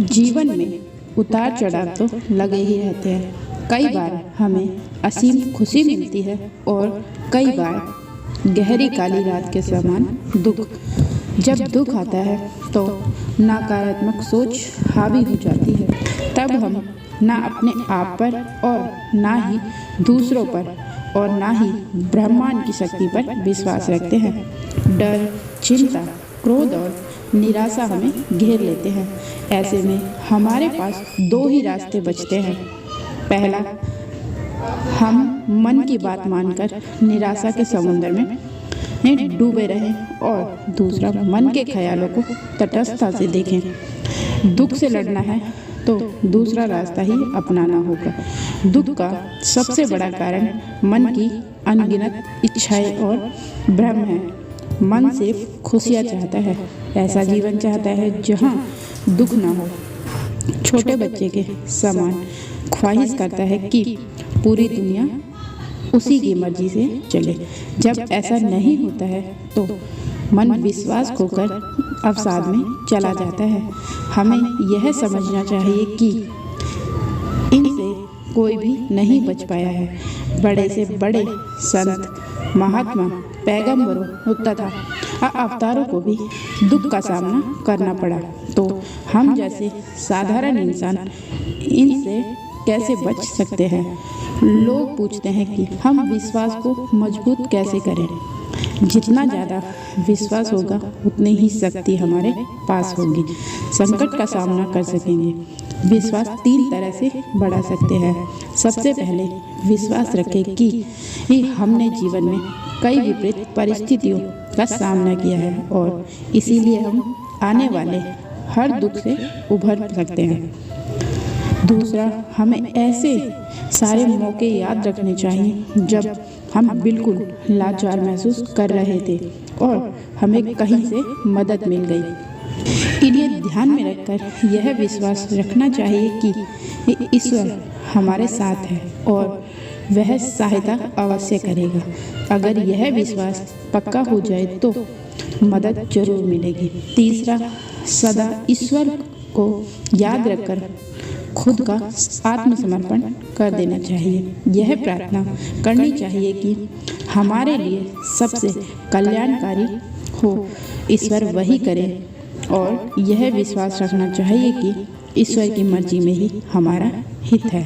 जीवन में उतार चढ़ाव तो लगे ही रहते हैं। कई बार हमें असीम खुशी मिलती है और कई बार गहरी काली रात के समान दुख। जब दुख आता है तो नकारात्मक सोच हावी हो जाती है। तब हम ना अपने आप पर और ना ही दूसरों पर और ना ही ब्रह्मांड की शक्ति पर विश्वास रखते हैं। डर, चिंता, क्रोध और निराशा हमें घेर लेते हैं। ऐसे में हमारे पास दो ही रास्ते बचते हैं। पहला, हम मन की बात मानकर निराशा के समुद्र में डूबे रहें और दूसरा, मन के ख्यालों को तटस्थता से देखें। दुख से लड़ना है तो दूसरा रास्ता ही अपनाना होगा। दुख का सबसे बड़ा कारण मन की अनगिनत इच्छाएं और भ्रम है। मन सिर्फ खुशियाँ चाहता है, ऐसा जीवन चाहता है जहाँ दुख ना हो। छोटे बच्चे के समान ख्वाहिश करता है कि पूरी दुनिया उसी की मर्जी से चले। जब ऐसा नहीं होता है तो मन विश्वास खोकर अवसाद में चला जाता है। हमें यह समझना चाहिए कि इनसे कोई भी नहीं बच पाया है। बड़े से बड़े संत, महात्मा, पैगंबरों तथा अवतारों को भी दुख का सामना करना पड़ा। तो हम जैसे साधारण इंसान इनसे कैसे बच सकते हैं? लोग पूछते हैं कि हम विश्वास को मजबूत कैसे करें। जितना ज़्यादा विश्वास होगा उतनी ही शक्ति हमारे पास होगी, संकट का सामना कर सकेंगे। विश्वास 3 तरह से बढ़ा सकते हैं। सबसे पहले विश्वास रखें कि हमने जीवन में कई विपरीत परिस्थितियों का सामना किया है और इसीलिए हम आने वाले हर दुख से उभर सकते हैं। दूसरा, हमें ऐसे सारे मौके याद रखने चाहिए जब हम बिल्कुल लाचार महसूस कर रहे थे और हमें कहीं से मदद मिल गई। इन्हें ध्यान में रखकर यह विश्वास रखना चाहिए कि ईश्वर हमारे साथ है और वह सहायता अवश्य करेगा। अगर यह विश्वास पक्का हो जाए तो मदद जरूर मिलेगी। तीसरा, सदा ईश्वर को याद रखकर खुद का आत्मसमर्पण कर देना चाहिए। यह प्रार्थना करनी चाहिए कि हमारे लिए सबसे कल्याणकारी हो ईश्वर वही करे और यह विश्वास रखना चाहिए कि ईश्वर की मर्जी में ही हमारा हित है।